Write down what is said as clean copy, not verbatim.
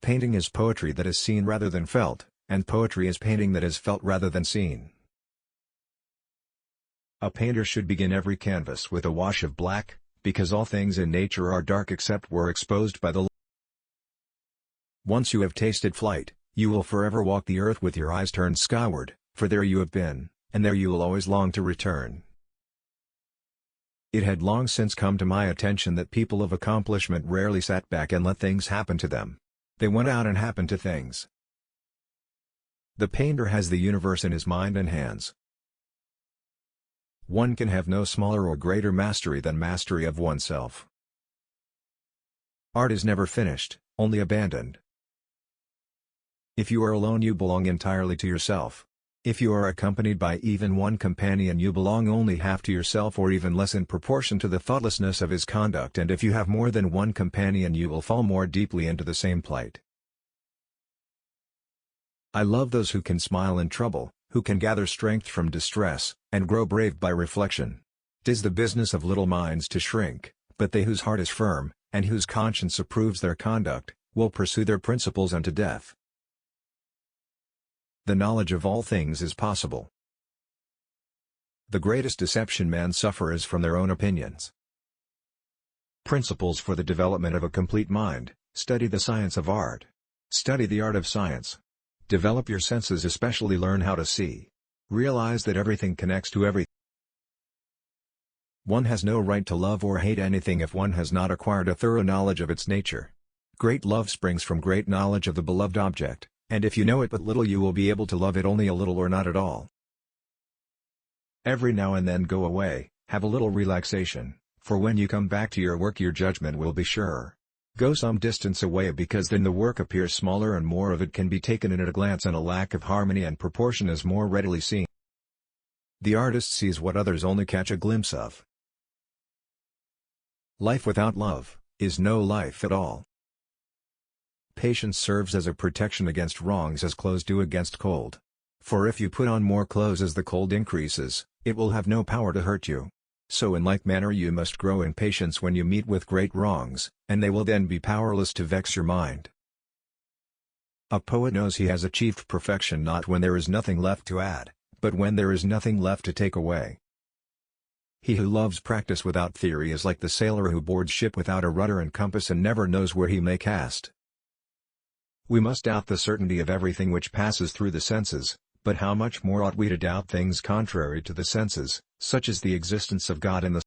Painting is poetry that is seen rather than felt, and poetry is painting that is felt rather than seen. A painter should begin every canvas with a wash of black, because all things in nature are dark except where exposed by the light. Once you have tasted flight, you will forever walk the earth with your eyes turned skyward, for there you have been, and there you will always long to return. It had long since come to my attention that people of accomplishment rarely sat back and let things happen to them. They went out and happened to things. The painter has the universe in his mind and hands. One can have no smaller or greater mastery than mastery of oneself. Art is never finished, only abandoned. If you are alone, you belong entirely to yourself. If you are accompanied by even one companion, you belong only half to yourself, or even less in proportion to the thoughtlessness of his conduct, and if you have more than one companion, you will fall more deeply into the same plight. I love those who can smile in trouble, who can gather strength from distress, and grow brave by reflection. 'Tis the business of little minds to shrink, but they whose heart is firm, and whose conscience approves their conduct, will pursue their principles unto death. The knowledge of all things is possible. The greatest deception men suffer is from their own opinions. Principles for the development of a complete mind: study the science of art. Study the art of science. Develop your senses, especially learn how to see. Realize that everything connects to everything. One has no right to love or hate anything if one has not acquired a thorough knowledge of its nature. Great love springs from great knowledge of the beloved object, and if you know it but little, you will be able to love it only a little or not at all. Every now and then go away, have a little relaxation, for when you come back to your work your judgment will be surer. Go some distance away, because then the work appears smaller and more of it can be taken in at a glance, and a lack of harmony and proportion is more readily seen. The artist sees what others only catch a glimpse of. Life without love is no life at all. Patience serves as a protection against wrongs as clothes do against cold. For if you put on more clothes as the cold increases, it will have no power to hurt you. So in like manner you must grow in patience when you meet with great wrongs, and they will then be powerless to vex your mind. A poet knows he has achieved perfection not when there is nothing left to add, but when there is nothing left to take away. He who loves practice without theory is like the sailor who boards ship without a rudder and compass and never knows where he may cast. We must doubt the certainty of everything which passes through the senses, but how much more ought we to doubt things contrary to the senses, such as the existence of God and the